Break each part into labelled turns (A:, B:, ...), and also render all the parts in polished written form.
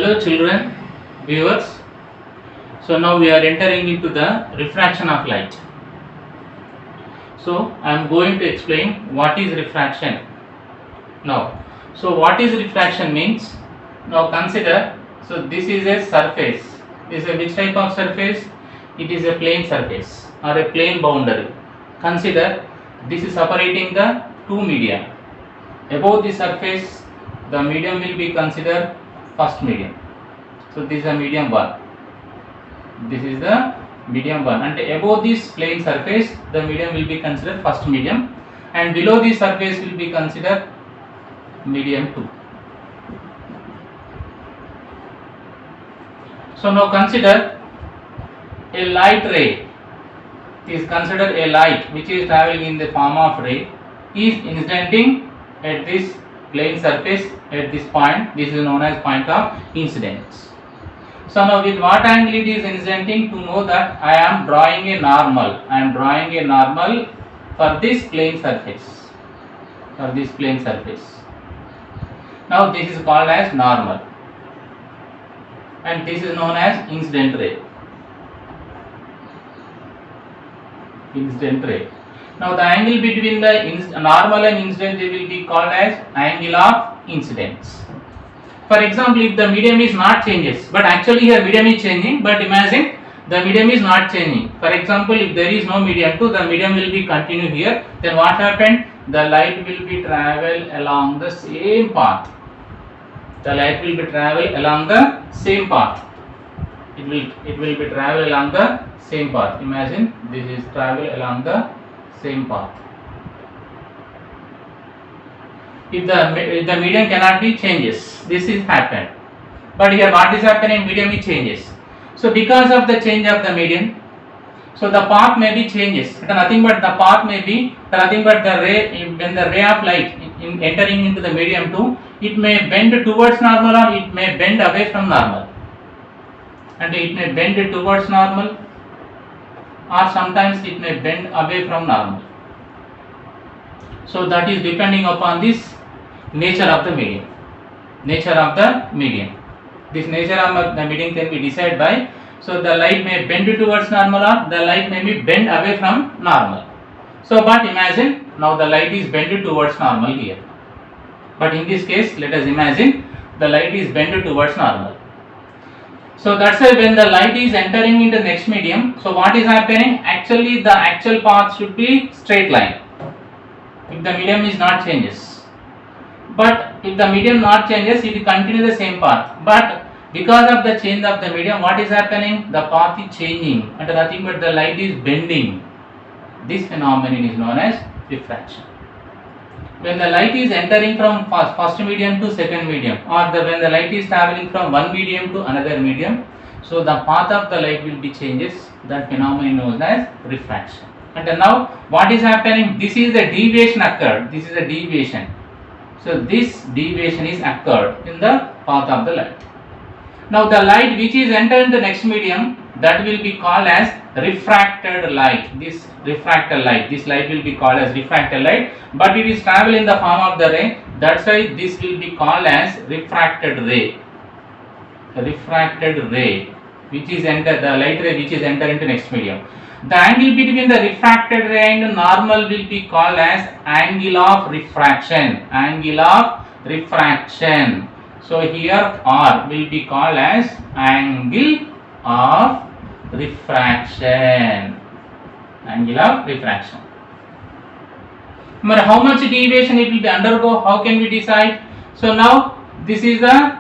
A: Hello children, viewers. So now we are entering into the refraction of light. So I am going to explain what is refraction. Now, so what is refraction means? Now consider, so this is a surface. This is a which type of surface? It is a plane surface or a plane boundary. Consider this is separating the two media. Above the surface, the medium will be considered first medium. So this is a medium 1. This is the medium 1, and above this plane surface the medium will be considered first medium, and below this surface will be considered medium 2. So now consider a light ray is considered a light which is traveling in the form of ray is incidenting at this plane surface at this point. This is known as point of incidence. So now with what angle it is incidenting, to know that I am drawing a normal. I am drawing a normal for this plane surface. For this plane surface. Now this is called as normal, and this is known as incident ray. Incident ray. Now the angle between the normal and incident ray will be called as angle of incidence. For example, if the medium is not changes, but actually here medium is changing, but imagine the medium is not changing. For example, if there is no medium 2, the medium will be continue here, then what happened? The light will be travel along the same path. The light will be travel along the same path. It will be travel along the same path. Imagine this is travel along the same path. If the medium cannot be changes, this is happened. But here what is happening? Medium is changes. So because of the change of the medium, so the path may be changes. Nothing but the path may be nothing but the ray. When the ray of light entering into the medium 2, it may bend towards normal or it may bend away from normal. And it may bend towards normal, or sometimes it may bend away from normal. So that is depending upon this nature of the medium. Nature of the medium. This nature of the medium can be decided by, so the light may bend towards normal or the light may be bend away from normal. So but imagine now the light is bent towards normal here. But in this case, let us imagine the light is bent towards normal. So that's why when the light is entering into the next medium, so what is happening? Actually the actual path should be straight line if the medium is not changes. But if the medium not changes, it will continue the same path. But because of the change of the medium, what is happening? The path is changing and nothing but the light is bending. This phenomenon is known as refraction. When the light is entering from first medium to second medium, or when the light is traveling from one medium to another medium, so the path of the light will be changes. That phenomenon known as refraction. And now what is happening? This is the deviation occurred. This is a deviation. So this deviation is occurred in the path of the light. Now the light which is entered into the next medium, that will be called as refracted light. This refracted light, this light will be called as refracted light, but it is travel in the form of the ray. That's why this will be called as refracted ray. Refracted ray, which is enter the light ray which is entered into next medium. The angle between the refracted ray and normal will be called as angle of refraction. Angle of refraction. So here R will be called as angle of refraction. Angle of refraction. But how much deviation it will be undergo? How can we decide? So now this is the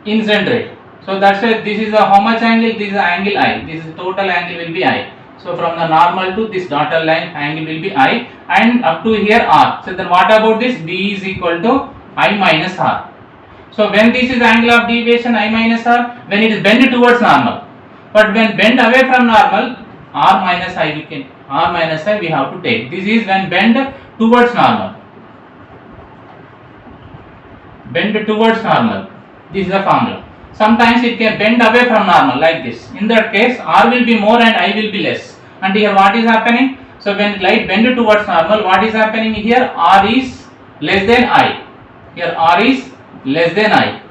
A: incident ray. So that's why this is the how much angle? This is the angle I. This is total angle will be I. So from the normal to this dotted line angle will be I, and up to here R. So then what about this? B is equal to I minus R. So when this is angle of deviation I minus R, when it is bent towards normal. But when bent away from normal, R minus I we have to take. This is when bend towards normal. Bend towards normal. This is the formula. Sometimes it can bend away from normal like this. In that case, R will be more and I will be less. And here what is happening? So when light bend towards normal, what is happening here? R is less than I. Here R is less than I.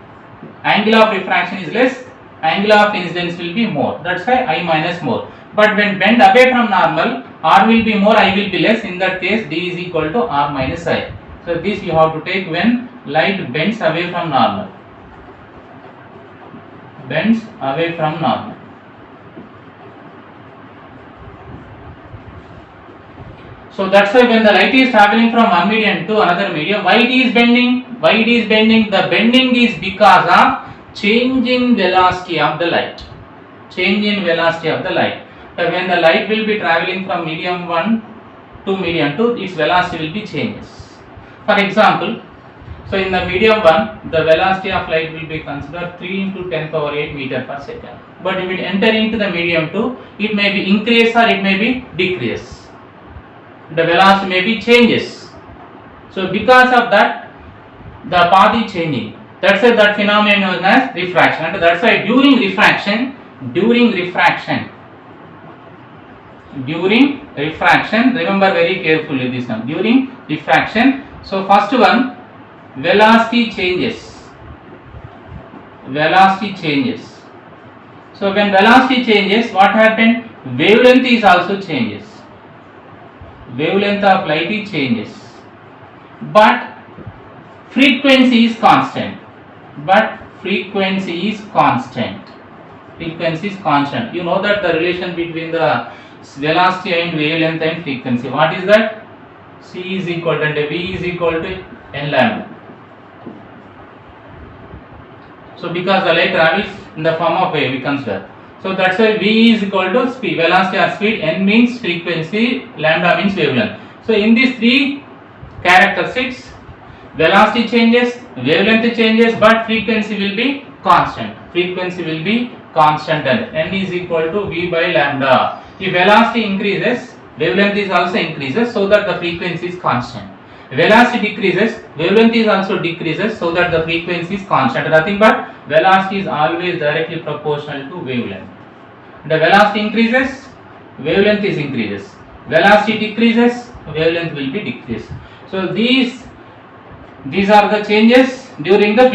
A: Angle of refraction is less, angle of incidence will be more. That's why I minus more. But when bend away from normal, R will be more, I will be less. In that case, D is equal to R minus I. So this you have to take when light bends away from normal. Bends away from normal. So that's why when the light is traveling from one medium to another medium, why it is bending? Why it is bending? The bending is because of change in velocity of the light. Change in velocity of the light. So when the light will be traveling from medium 1 to medium 2, its velocity will be changes. For example, so in the medium 1, the velocity of light will be considered 3 into 10 power 8 meter per second. But if it enter into the medium 2, it may be increase or it may be decrease. The velocity may be changes. So because of that, the path is changing. That's why that phenomenon known as refraction. And that's why during refraction, remember very carefully this one. During refraction, so first one, velocity changes. So when velocity changes, what happened? Wavelength is also changes. Wavelength of light is changes, but frequency is constant. You know that the relation between the velocity and wavelength and frequency. What is that? C is equal to V is equal to n lambda. So because the light travels in the form of wave, we consider. So that's why V is equal to speed, velocity or speed, n means frequency, lambda means wavelength. So in these three characteristics, velocity changes, wavelength changes, but frequency will be constant. And n is equal to V by lambda. If velocity increases, wavelength is also increases, so that the frequency is constant. Velocity decreases, wavelength is also decreases, so that the frequency is constant. Nothing but velocity is always directly proportional to wavelength. The velocity increases, wavelength is increases. Velocity decreases, wavelength will be decreased. So these are the changes during the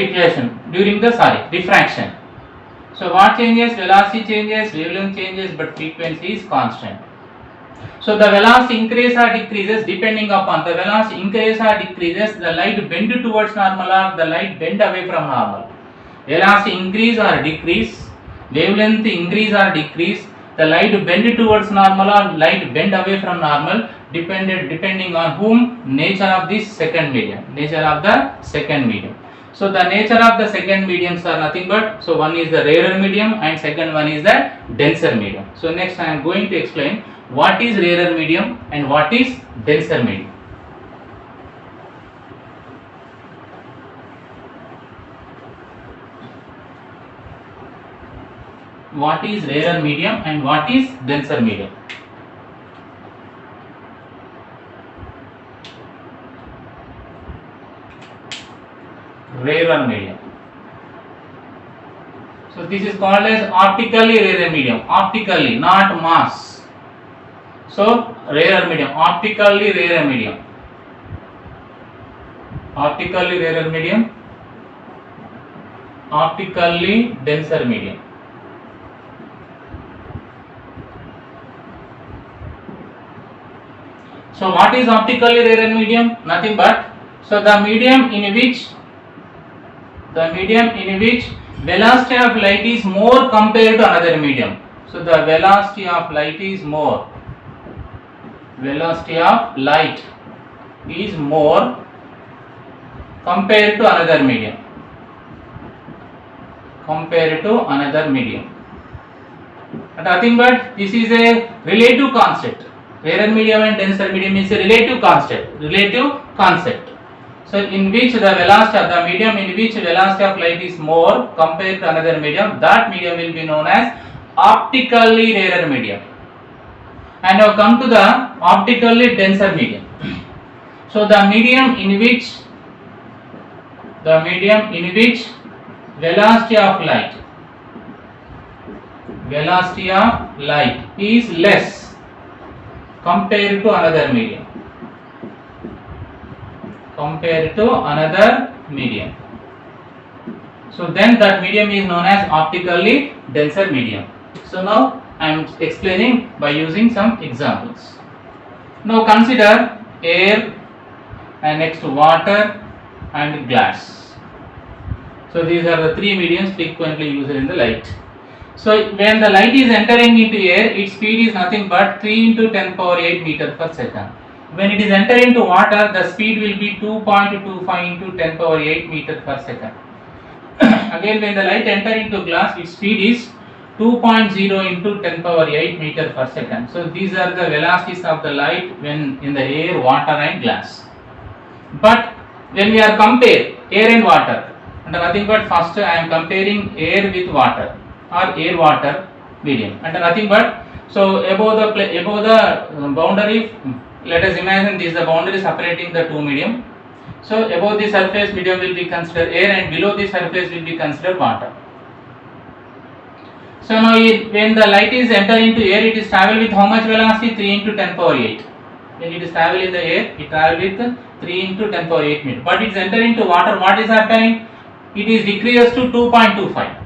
A: refraction. So what changes? Velocity changes, wavelength changes, but frequency is constant. So the velocity increases or decreases depending upon the velocity increases or decreases, the light bend towards normal or the light bend away from normal. Velocity increase or decrease, wavelength increase or decrease, the light bend towards normal or light bend away from normal, depending on whom? Nature of the second medium. So the nature of the second mediums are nothing but, so one is the rarer medium and second one is the denser medium. So next I am going to explain what is rarer medium and what is denser medium. What is rarer medium and what is denser medium? Rarer medium. So this is called as optically rarer medium. Optically, not mass. So rarer medium, optically rarer medium. Optically rarer medium, optically denser medium. So what is optically rarer medium? Nothing but, so the medium in which velocity of light is more compared to another medium. So the velocity of light is more. Velocity of light is more compared to another medium. And nothing but this is a relative concept. Rarer medium and denser medium is a relative concept. So in which the velocity of the medium in which velocity of light is more compared to another medium, that medium will be known as optically rarer medium. And now come to the optically denser medium. So the medium in which velocity of light is less compared to another medium. So then that medium is known as optically denser medium. So now I am explaining by using some examples. Now consider air and next water and glass. So these are the three mediums frequently used in the light. So when the light is entering into air, its speed is nothing but 3 into 10 power 8 meter per second. When it is entering into water, the speed will be 2.25 into 10 power 8 meter per second. Again, when the light enter into glass, its speed is 2.0 into 10 power 8 meter per second. So these are the velocities of the light when in the air, water and glass. But when we are compare air and water, and nothing but first I am comparing air with water or air water medium, and nothing but so above the boundary, let us imagine this is the boundary separating the two medium. So above the surface medium will be considered air and below the surface will be considered water. So now when the light is enter into air, it is travel with how much velocity? 3 into 10 power 8. When it is travel in the air, it travel with 3 into 10 power 8 meter. But it is enter into water, what is happening? It is decreased to 2.25.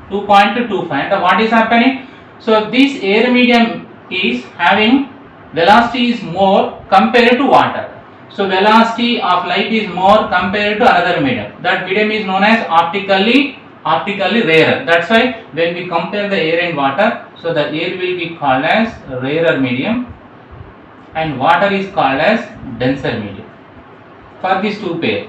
A: 2.25. And what is happening? So this air medium is having velocity is more compared to water. So velocity of light is more compared to another medium. That medium is known as optically rarer. That's why when we compare the air and water, so the air will be called as rarer medium and water is called as denser medium. For these two pair,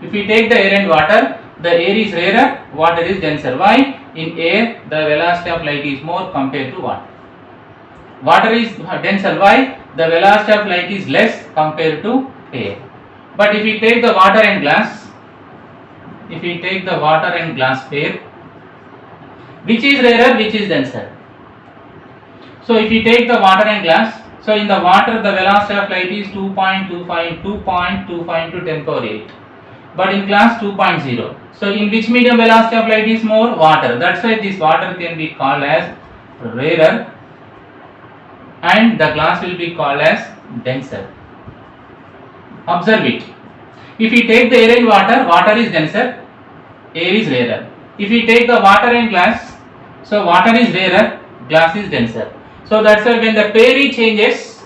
A: if we take the air and water, the air is rarer, water is denser. Why? In air, the velocity of light is more compared to water. Water is denser. Why? The velocity of light is less compared to air. But if we take the water and glass, pair, which is rarer, which is denser? So if you take the water and glass, so in the water the velocity of light is 2.25 into 10 power 8. But in glass 2.0. So in which medium velocity of light is more? Water. That's why this water can be called as rarer and the glass will be called as denser. Observe it. If we take the air and water, water is denser, air is rarer. If we take the water and glass, so water is rarer, glass is denser. So that's why when the pair changes,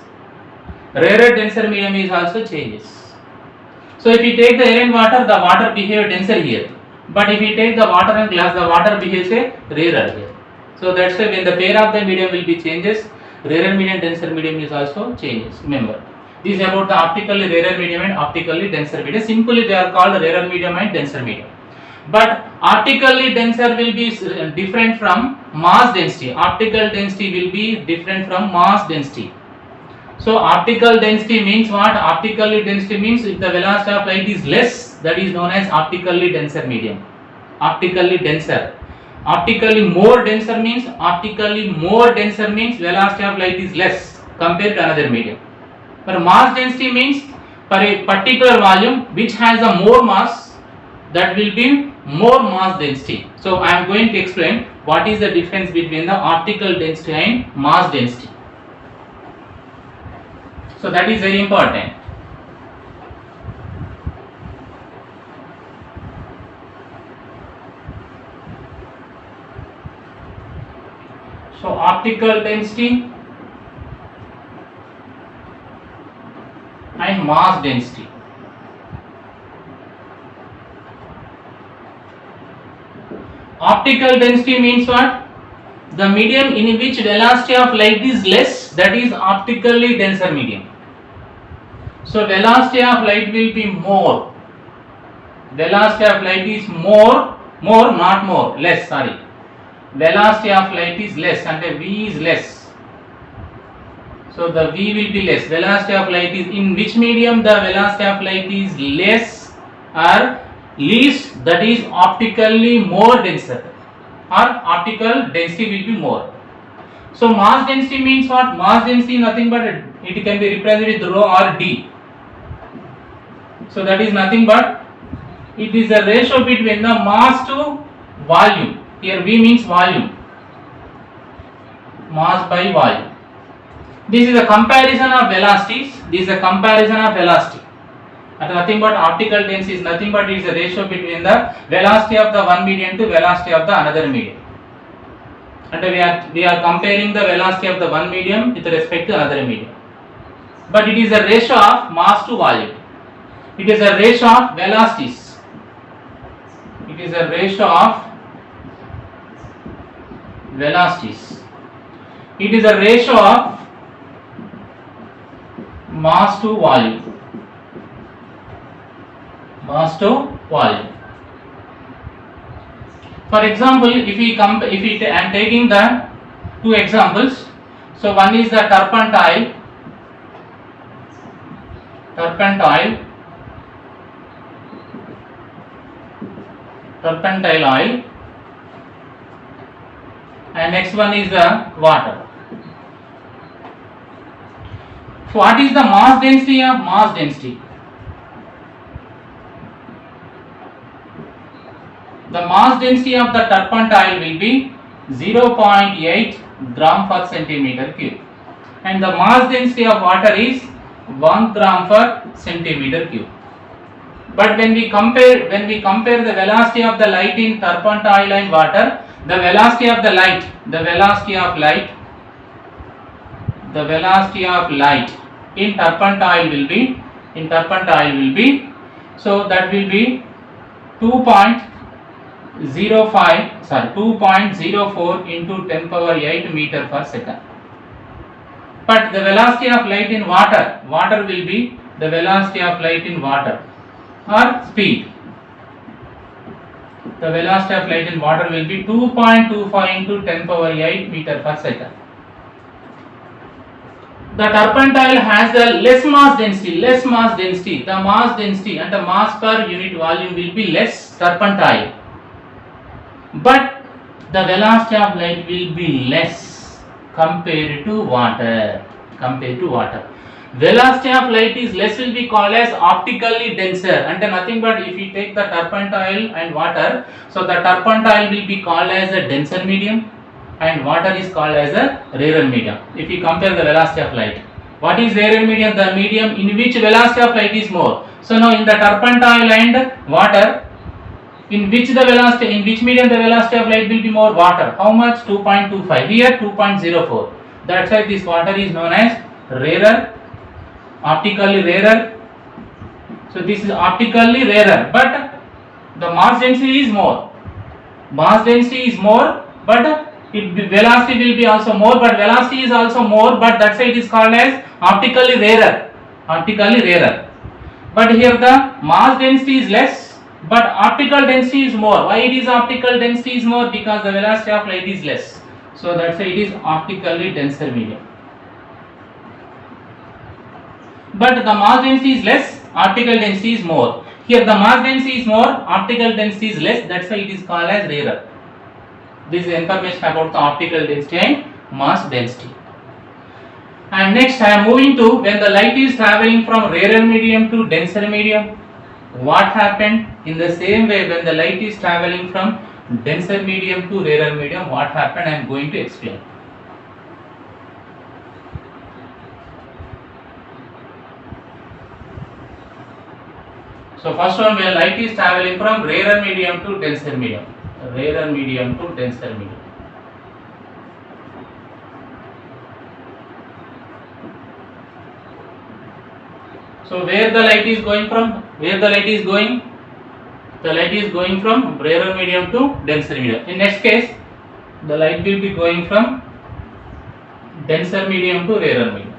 A: rarer denser medium is also changes. So if we take the air and water, the water behaves denser here. But if we take the water and glass, the water behaves rarer here. So that's why when the pair of the medium will be changes, rarer medium, denser medium is also changes. Remember, this is about the optically rarer medium and optically denser medium. Simply they are called rarer medium and denser medium. But optically denser will be different from mass density. Optical density will be different from mass density. So optical density means what? Optically density means if the velocity of light is less, that is known as optically denser medium. Optically denser. Optically more denser means velocity of light is less compared to another medium. But mass density means for a particular volume which has a more mass, that will be more mass density. So I am going to explain what is the difference between the optical density and mass density. So that is very important. So optical density and mass density. Optical density means what? The medium in which velocity of light is less, that is optically denser medium. So velocity of light will be more. Velocity of light is less, sorry. Velocity of light is less and V is less. So the V will be less. Velocity of light is in which medium the velocity of light is less or least, that is optically more denser, or optical density will be more. So mass density means what? Mass density nothing but it can be represented with rho or D. So that is nothing but it is a ratio between the mass to volume. Here V means volume, mass by volume. This is a comparison of velocities. This is a comparison of velocity. And nothing but optical density is nothing but it is a ratio between the velocity of the one medium to velocity of the another medium. And we are comparing the velocity of the one medium with respect to another medium. But it is a ratio of mass to volume. It is a ratio of velocities. It is a ratio of velocities. It is a ratio of mass to volume. Mass to volume. For example, I am taking the two examples. So one is the turpentile oil, and next one is the water. So what is the mass density of mass density? The mass density of the turpentile will be 0.8 gram per centimeter cube, and the mass density of water is 1 gram per centimeter cube. But when we compare the velocity of the light in turpentile and water, the velocity of light in turpentile will be so that will be 2.04 into 10 power 8 meter per second. But the velocity of light in water will be the velocity of light in water or speed. The velocity of light in water will be 2.25 into 10 power 8 meter per second. The turpentile has the less mass density. The mass density and the mass per unit volume will be less turpentile, but the velocity of light will be less compared to water. Velocity of light is less will be called as optically denser, and nothing but if you take the turpentile and water, so the turpentile will be called as a denser medium and water is called as a rarer medium. If you compare the velocity of light, what is rarer medium? The medium in which velocity of light is more. So now in the turpentile and water, in which medium the velocity of light will be more? Water. How much? 2.25. Here 2.04. That's why this water is known as rarer, optically rarer. So this is optically rarer, but the mass density is more. But velocity will be also more, but velocity is also more, but that's why it is called as optically rarer. But here the mass density is less, but optical density is more. Why it is optical density is more? Because the velocity of light is less. So that's why it is optically denser medium. But the mass density is less, optical density is more. Here the mass density is more, optical density is less, that's why it is called as rarer. This is information about the optical density and mass density. And next I am moving to when the light is traveling from rarer medium to denser medium, what happened? In the same way, when the light is traveling from denser medium to rarer medium, what happened? I am going to explain. So first one, where light is traveling from rarer medium to denser medium. So where the light is going from? The light is going from rarer medium to denser medium. In next case, the light will be going from denser medium to rarer medium.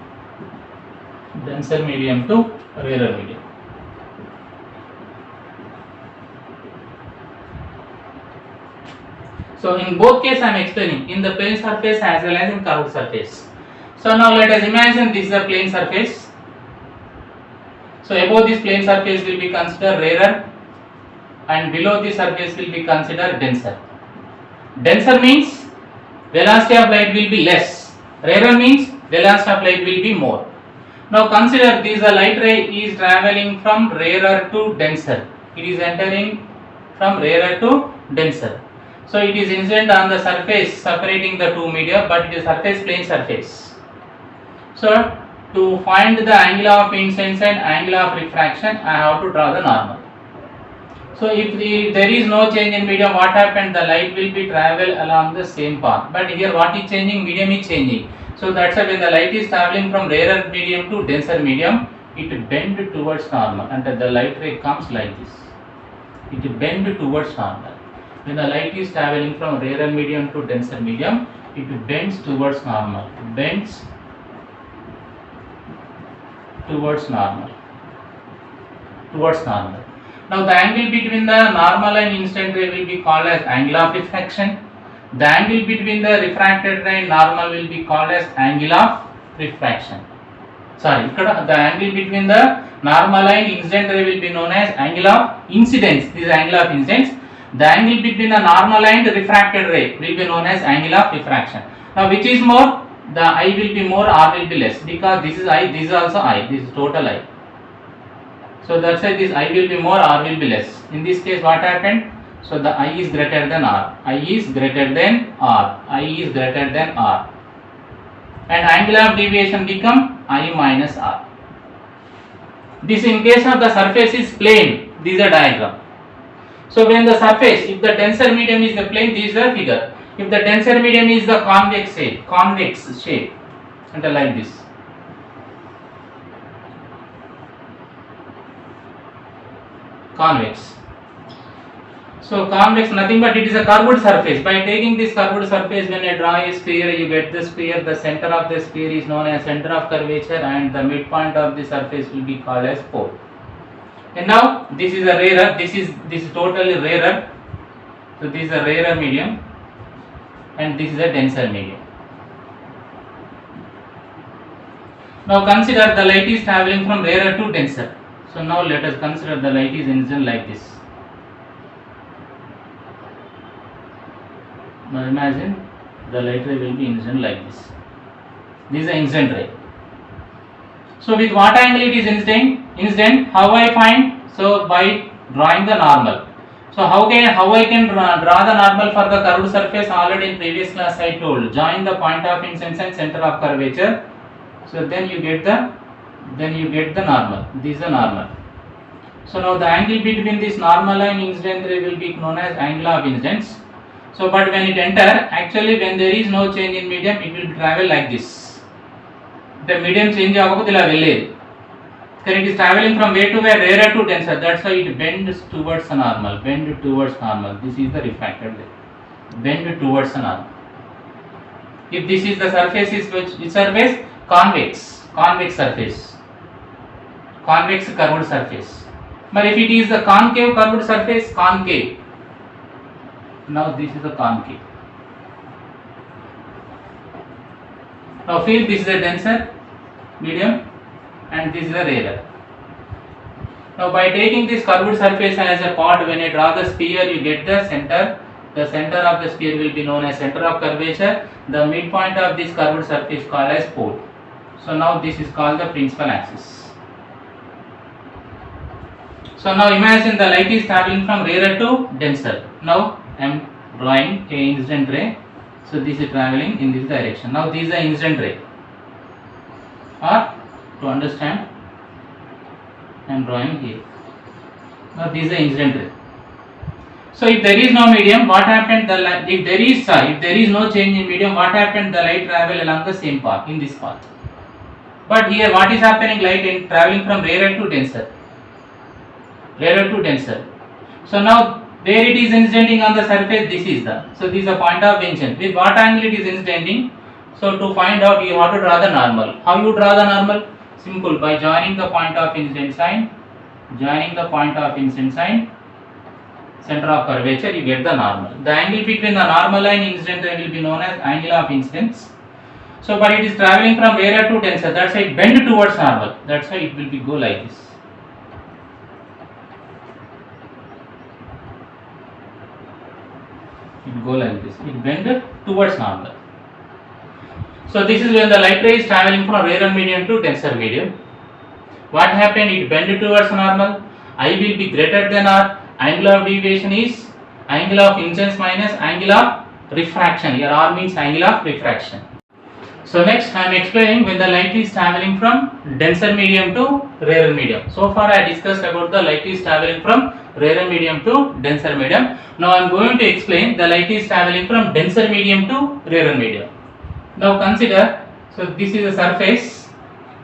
A: So in both cases I am explaining in the plane surface as well as in curved surface. So now let us imagine this is a plane surface. So above this plane surface will be considered rarer and below this surface will be considered denser. Denser means velocity of light will be less. Rarer means velocity of light will be more. Now consider this light ray is traveling from rarer to denser. It is entering from rarer to denser. So it is incident on the surface separating the two media, but it is plane surface. So to find the angle of incidence and angle of refraction, I have to draw the normal. So if there is no change in medium, what happened? The light will be travel along the same path. But here what is changing? Medium is changing. So that's why when the light is traveling from rarer medium to denser medium, it bend towards normal, and the light ray comes like this. It bend towards normal. When the light is traveling from rarer medium to denser medium, it bends towards normal. Bends towards normal. Now the angle between the normal and incident ray will be called as angle of refraction. The angle between the refracted ray and normal will be called as angle of refraction. Sorry, the angle between the normal and incident ray will be known as angle of incidence. This is angle of incidence. The angle between the normal and refracted ray will be known as angle of refraction. Now which is more? The I will be more, R will be less, because this is I, this is also I, this is total I. So that's why this I will be more, R will be less. In this case what happened? So the I is greater than R. I is greater than R. I is greater than R. And angle of deviation become I minus R. This in case of the surface is plane. This is a diagram. So when the surface, if the denser medium is the plane, this is the figure. If the denser medium is the convex shape, and like this. Convex. So convex nothing but it is a curved surface. By taking this curved surface, when you draw a sphere, you get the sphere. The center of the sphere is known as center of curvature, and the midpoint of the surface will be called as pole. And now this is a rarer. This is totally rarer. So this is a rarer medium, and this is a denser medium. Now consider the light is traveling from rarer to denser. So now let us consider the light is incident like this. Now imagine the light ray will be incident like this. This is the incident ray. So with what angle it is incident? How I find? So by drawing the normal. So how I can draw the normal for the curved surface? Already in previous class I told. Join the point of incidence and center of curvature. So then you get the normal. This is the normal. So now the angle between this normal and incident ray will be known as angle of incidence. So but when it enter, actually when there is no change in medium, it will travel like this. The medium change agapothe ila velledi. Then it is traveling from where to where? Rarer to denser. That's why it bends towards the normal. Bend towards normal. This is the refracted ray. Bend towards the normal. If this is the surface, is which surface? Convex surface. Convex curved surface. But if it is the concave curved surface, concave. Now this is the concave. Now feel this is a denser medium and this is a rarer. Now by taking this curved surface as a part, when you draw the sphere, you get the center. The center of the sphere will be known as center of curvature. The midpoint of this curved surface is called as pole. So now this is called the principal axis. So now imagine the light is traveling from rarer to denser. Now I am drawing a incident ray. So this is traveling in this direction. Now this is the incident ray. Or to understand, I am drawing here. Now this is the incident ray. So if there is no medium, what happened? If there is no change in medium, what happened? The light travel along the same path, in this path. But here what is happening? Light in traveling from rarer to denser. Rarer to denser. So now where it is incidenting on the surface, this is the point of incidence. With what angle it is incidenting? So to find out, you have to draw the normal. How you draw the normal? Simple, by joining the point of incidence sign, center of curvature, you get the normal. The angle between the normal and incident ray will be known as angle of incidence. So but it is traveling from rarer to denser, that's why it bend towards normal. That's why it will be go like this. It go like this. It bend towards normal. So this is when the light ray is traveling from rarer medium to denser medium. What happened? It bend towards normal. I will be greater than R. Angle of deviation is angle of incidence minus angle of refraction. Here R means angle of refraction. So next I am explaining when the light is traveling from denser medium to rarer medium. So far I discussed about the light is traveling from rarer medium to denser medium. Now I am going to explain the light is traveling from denser medium to rarer medium. Now consider, so this is a surface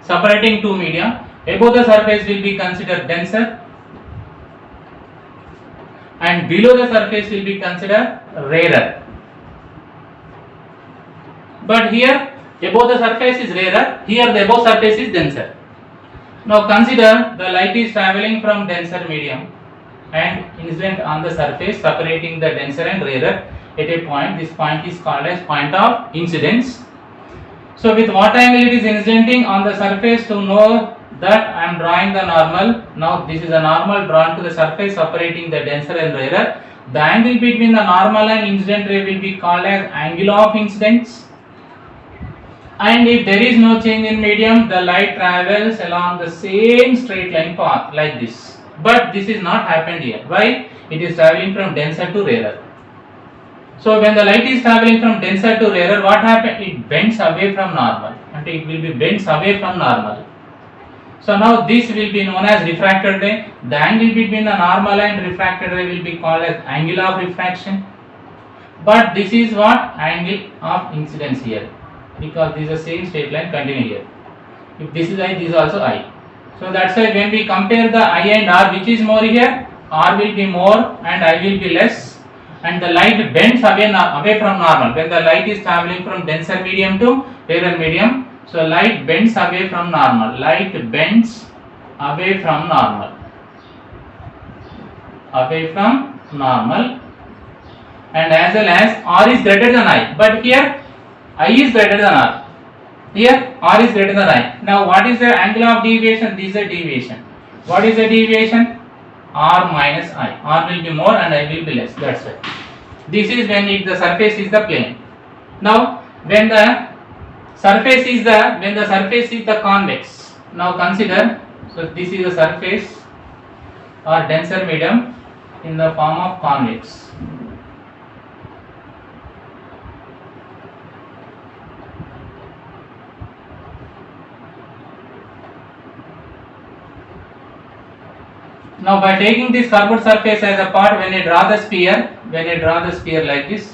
A: separating two media. Above the surface will be considered denser and below the surface will be considered rarer. But here above the surface is rarer, here the above surface is denser. Now consider the light is traveling from denser medium and incident on the surface separating the denser and rarer at a point. This point is called as point of incidence. So with what angle it is incidenting on the surface, to know that I am drawing the normal. Now this is a normal drawn to the surface separating the denser and rarer. The angle between the normal and incident ray will be called as angle of incidence. And if there is no change in medium, the light travels along the same straight line path like this. But this is not happened here. Why? It is traveling from denser to rarer. So when the light is traveling from denser to rarer, what happens? It bends away from normal, and it will be bends away from normal. So now this will be known as refracted ray. The angle between the normal and refracted ray will be called as angle of refraction. But this is what? Angle of incidence here, because this is the same straight line continue here. If this is I, this is also I. So that's why when we compare the I and R, which is more here? R will be more and I will be less, and the light bends away from normal. When the light is traveling from denser medium to rarer medium, so light bends away from normal. Light bends away from normal. Away from normal, and as well as R is greater than I. But here I is greater than R. Here R is greater than I. Now what is the angle of deviation? This is a deviation. What is the deviation? R minus I. R will be more and I will be less. That's it. This is when the surface is the plane. Now when the surface is the convex. Now consider, so this is the surface or denser medium in the form of convex. Now by taking this curved surface as a part, when you draw the sphere like this,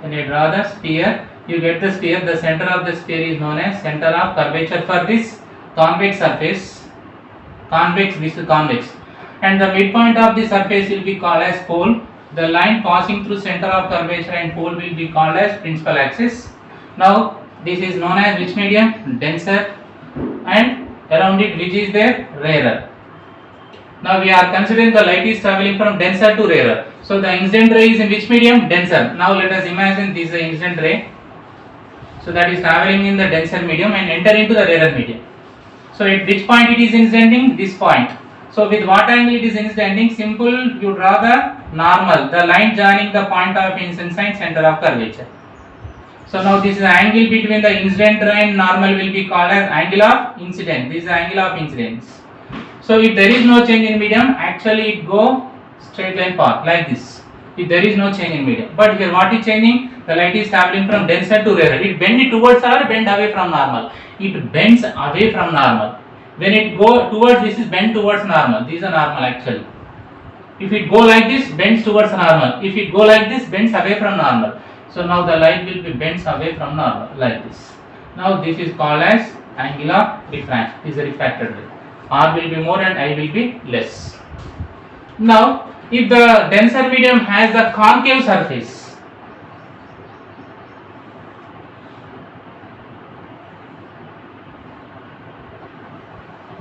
A: when you draw the sphere, you get the sphere. The center of the sphere is known as center of curvature for this convex surface. This is convex, and the midpoint of the surface will be called as pole. The line passing through center of curvature and pole will be called as principal axis. Now this is known as which medium? Denser, and around it which is there? Rarer. Now we are considering the light is traveling from denser to rarer. So the incident ray is in which medium? Denser. Now let us imagine this is the incident ray. So that is traveling in the denser medium and enter into the rarer medium. So at which point it is incidenting? This point. So with what angle it is incidenting? Simple, you draw the normal, the line joining the point of incidence and center of curvature. So now this is the angle between the incident ray and normal will be called as angle of incidence. This is the angle of incidence. So if there is no change in medium, actually it go straight line path like this. If there is no change in medium, but here what is changing? The light is traveling from denser to rarer. It bend towards or bend away from normal. It bends away from normal. When it go towards, this is bend towards normal. This is a normal actually. If it go like this, bends towards normal. If it go like this, bends away from normal. So now the light will be bends away from normal like this. Now this is called as angle of refraction. This is a refracted ray. R will be more and I will be less. Now if the denser medium has the concave surface,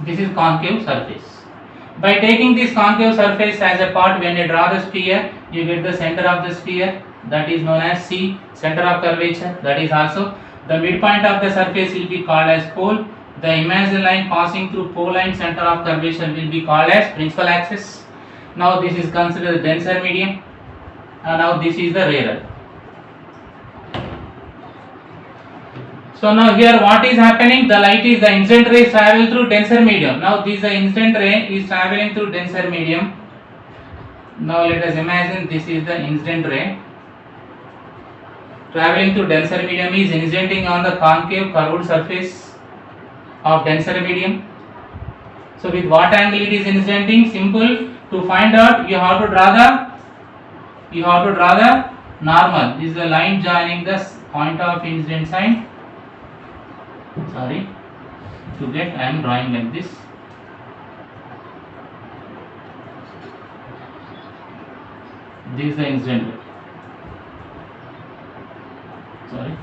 A: this is concave surface. By taking this concave surface as a part, when you draw the sphere, you get the center of the sphere, that is known as C, center of curvature. That is also the midpoint of the surface will be called as pole. The imaginary line passing through pole and center of curvature will be called as principal axis. Now this is considered the denser medium, and now this is the rarer. So now here what is happening? The light is the incident ray travel through denser medium. Now this the incident ray is traveling through denser medium. Now let us imagine this is the incident ray. traveling through denser medium is incidenting on the concave curved surface of denser medium. So with what angle it is incidenting? Simple. To find out, you have to draw the normal. This is the line joining the point of incident side. Sorry, to get I am drawing like this. This is the incident ray. Sorry.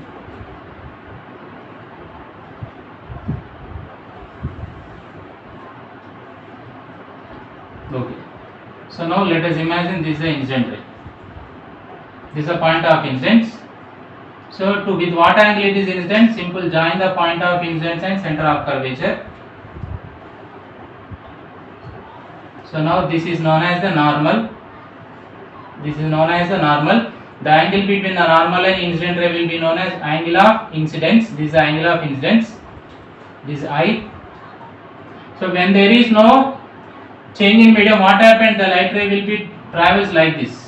A: Okay. So now let us imagine this is the incident ray. This is the point of incidence. So to with what angle it is incident? Simple, join the point of incidence and center of curvature. So now this is known as the normal. This is known as the normal. The angle between the normal and incident ray will be known as angle of incidence. This is the angle of incidence. This is I. So when there is no change in medium, what happened? The light ray will be travels like this.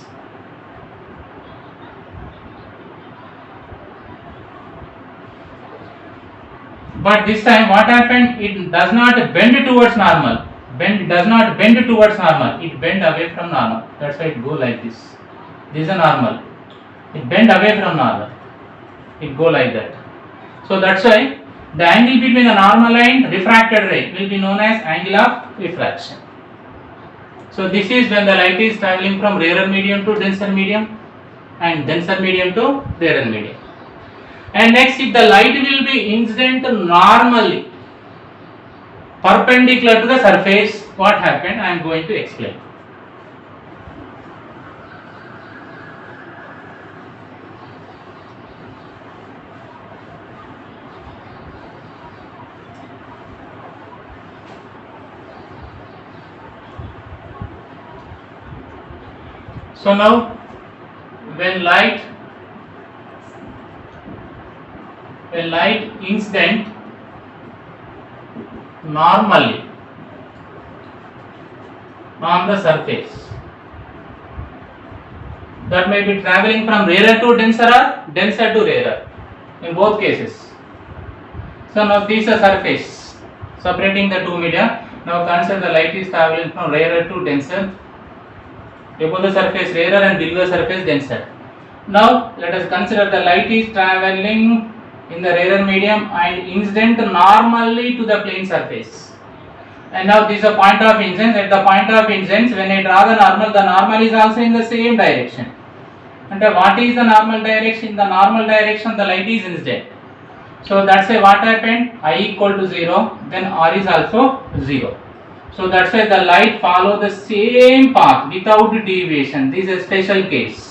A: But this time what happened? It does not bend towards normal. Does not bend towards normal. It bend away from normal. That's why it go like this. This is a normal. It bend away from normal. It go like that. So that's why the angle between the normal and refracted ray will be known as angle of refraction. So this is when the light is traveling from rarer medium to denser medium and denser medium to rarer medium. And next, if the light will be incident normally perpendicular to the surface, what happened? I am going to explain. So now, when light incident normally on the surface, that may be traveling from rarer to denser or denser to rarer in both cases. So now this is a surface separating the two media. Now consider the light is traveling from rarer to denser, above the surface rarer and below the surface denser. Now let us consider the light is traveling in the rarer medium and incident normally to the plane surface. And now this is a point of incidence. At the point of incidence, when I draw the normal is also in the same direction. And what is the normal direction? In the normal direction, the light is incident. So that's why what happened? I equal to 0, then R is also 0. So that's why the light follow the same path without deviation. This is a special case.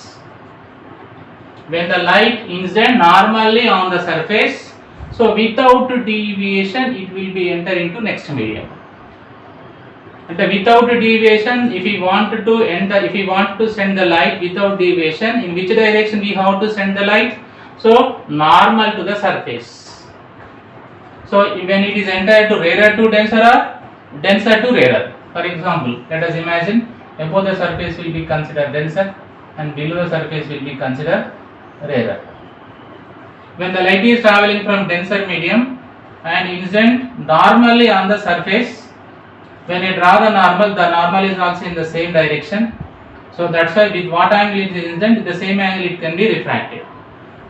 A: When the light incident normally on the surface, so without deviation it will be enter into next medium. And without deviation, if we want to send the light without deviation, in which direction we have to send the light? So normal to the surface. So when it is entered to rarer to denser or denser to rarer. For example, let us imagine above the surface will be considered denser and below the surface will be considered rarer. When the light is traveling from denser medium and incident normally on the surface, when I draw the normal is also in the same direction. So that's why with what angle it is incident, the same angle it can be refracted.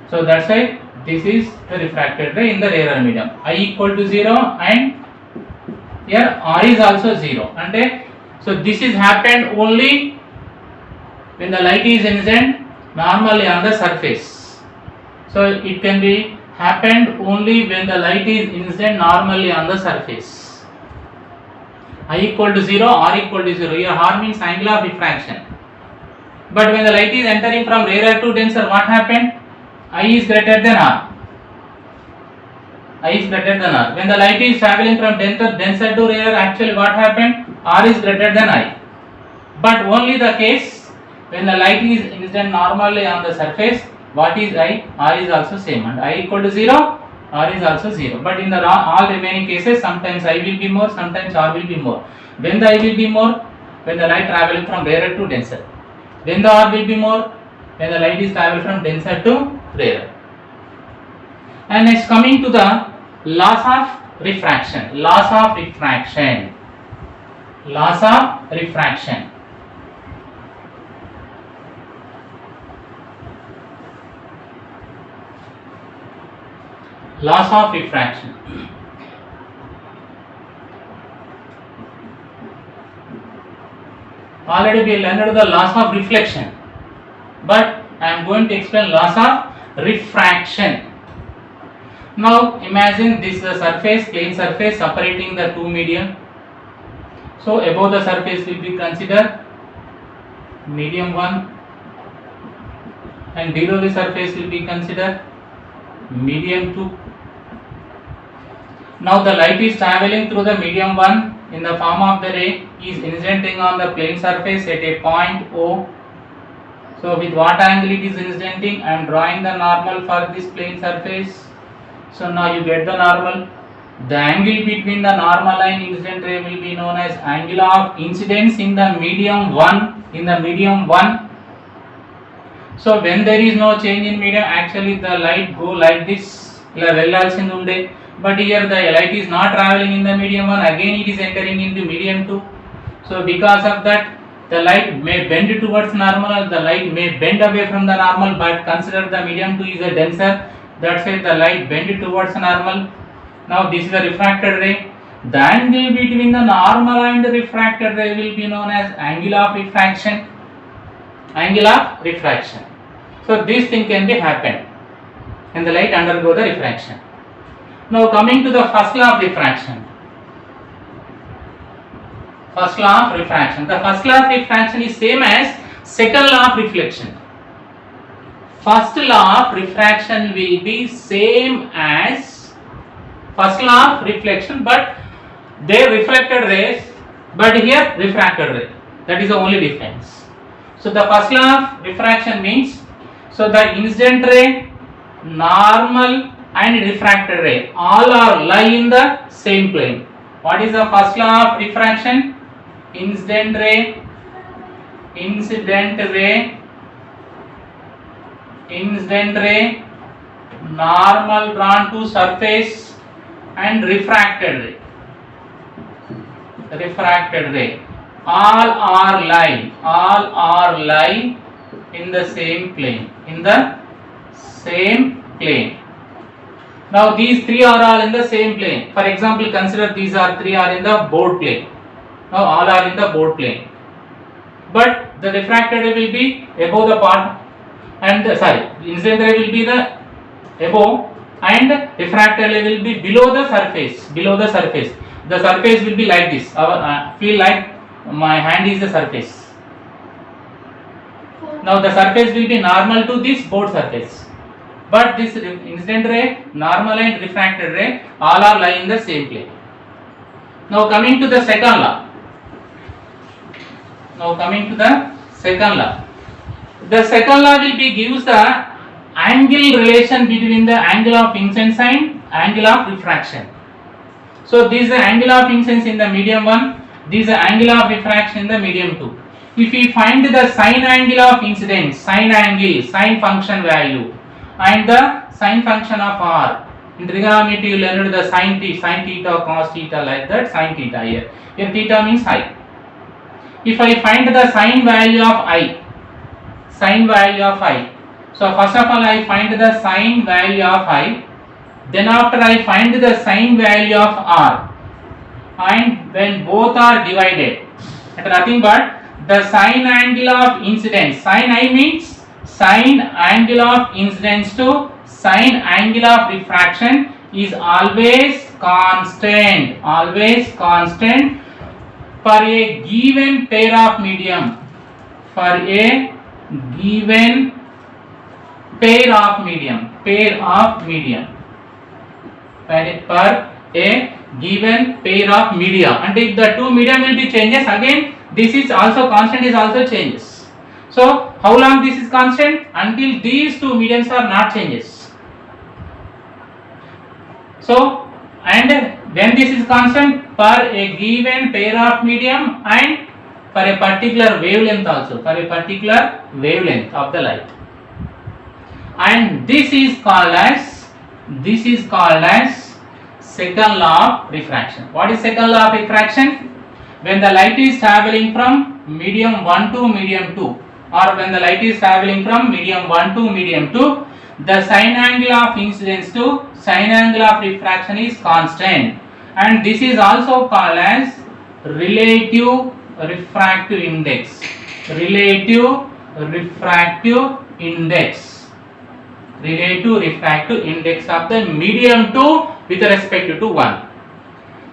A: So that's why this is the refracted ray in the rarer medium. I equal to 0 and here R is also 0. And so this is happened only when the light is incident normally on the surface. So it can be happened only when the light is incident normally on the surface. I equal to 0, R equal to 0. Here R means angle of refraction. But when the light is entering from rarer to denser, what happened? I is greater than R. I is greater than R. When the light is traveling from denser to rarer, actually what happened? R is greater than I. But only the case when the light is incident normally on the surface, what is I? R is also same, and I equal to 0, R is also 0. But in the all remaining cases, sometimes I will be more, sometimes R will be more. When the I will be more? When the light traveling from rarer to denser. When the R will be more? When the light is travel from denser to rarer. And next, coming to the laws of refraction. Laws of refraction. Laws of refraction. Laws of refraction. Already we learned the laws of reflection, but I am going to explain laws of refraction. Now imagine this is the surface, plane surface separating the two medium. So above the surface will be considered medium 1 and below the surface will be considered medium 2. Now the light is traveling through the medium 1 in the form of the ray, is incidenting on the plane surface at a point O. So with what angle it is incidenting? I am drawing the normal for this plane surface. So now you get the normal. The angle between the normal and incident ray will be known as angle of incidence in the medium 1. In the medium 1. So when there is no change in medium, actually the light go like this. But here the light is not traveling in the medium 1, again it is entering into medium 2. So because of that, the light may bend towards normal or the light may bend away from the normal, but consider the medium 2 is a denser, that's why the light bend towards normal. Now this is a refracted ray. The angle between the normal and the refracted ray will be known as angle of refraction. Angle of refraction. So this thing can be happen and the light undergo the refraction. Now coming to the first law of refraction. First law of refraction. The first law of refraction is same as second law of reflection. First law of refraction will be same as first law of reflection, but they reflected rays, but here refracted ray. That is the only difference. So the first law of refraction means, so the incident ray, normal and refracted ray all are lie in the same plane. What is the first law of refraction? Incident ray, normal drawn to surface and refracted ray all are lie in the same plane, Now these three are all in the same plane. For example, consider these are three are in the board plane. Now all are in the board plane. But the refracted ray will be above the part and incident ray will be the above and refracted ray will be below the surface. The surface will be like this. Feel like my hand is the surface. Now the surface will be normal to this board surface. But this incident ray, normal and refracted ray all are lie in the same plane. Now coming to the second law. The second law will be gives the angle relation between the angle of incidence and angle of refraction. So this is the angle of incidence in the medium 1, this is the angle of refraction in the medium 2. If we find the sine angle of incidence, sine function value, and the sine function of r, in trigonometry you learned the sine theta, cos theta, like that, sine theta here. Here theta means I. If I find the sine value of I, so first of all I find the sine value of I, then after I find the sine value of r, and when both are divided, at nothing but the sine angle of incidence, sine I means sine angle of incidence to sine angle of refraction is always constant for a given pair of medium. For a given pair of medium. For a given pair of media. And if the two medium will be changes, again this is also constant, is also changes. So how long this is constant? Until these two mediums are not changes. So and when this is constant for a given pair of medium and for a particular wavelength also, of the light. and this is called as second law of refraction. What is second law of refraction? When the light is traveling from medium 1 to medium 2, or when the light is traveling from medium 1 to medium 2, the sine angle of incidence to sine angle of refraction is constant, and this is also called as relative refractive index. Relative refractive index. Relative refractive index of the medium 2 with respect to 1.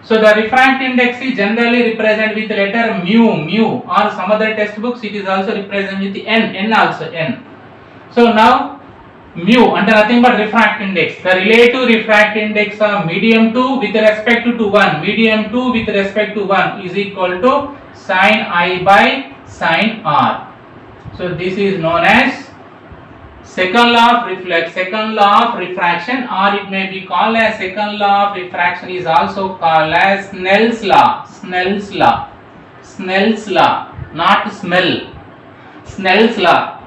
A: So the refractive index is generally represented with the letter mu, or some other textbooks it is also represented with n also n. So now mu under nothing but refractive index. The relative refractive index of medium 2 with respect to 1, medium 2 with respect to 1 is equal to sin I by sin R. So this is known as second law of refraction, or it may be called as second law of refraction is also called as Snell's law, not smell. Snell's law.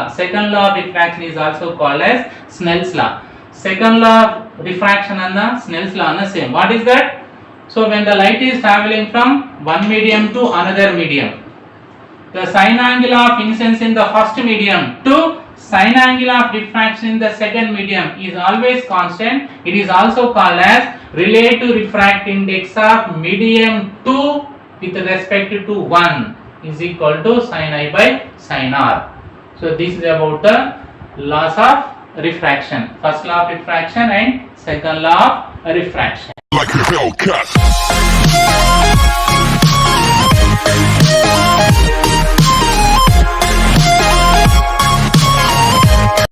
A: Second law of refraction is also called as Snell's law. Second law of refraction and Snell's law are same. What is that? So when the light is traveling from one medium to another medium, the sine angle of incidence in the first medium to sine angle of diffraction in the second medium is always constant. It is also called as relative refractive index of medium 2 with respect to 1 is equal to sin I by sin R. So this is about the laws of refraction. First law of refraction and second law of refraction.
B: Like a Hellcat.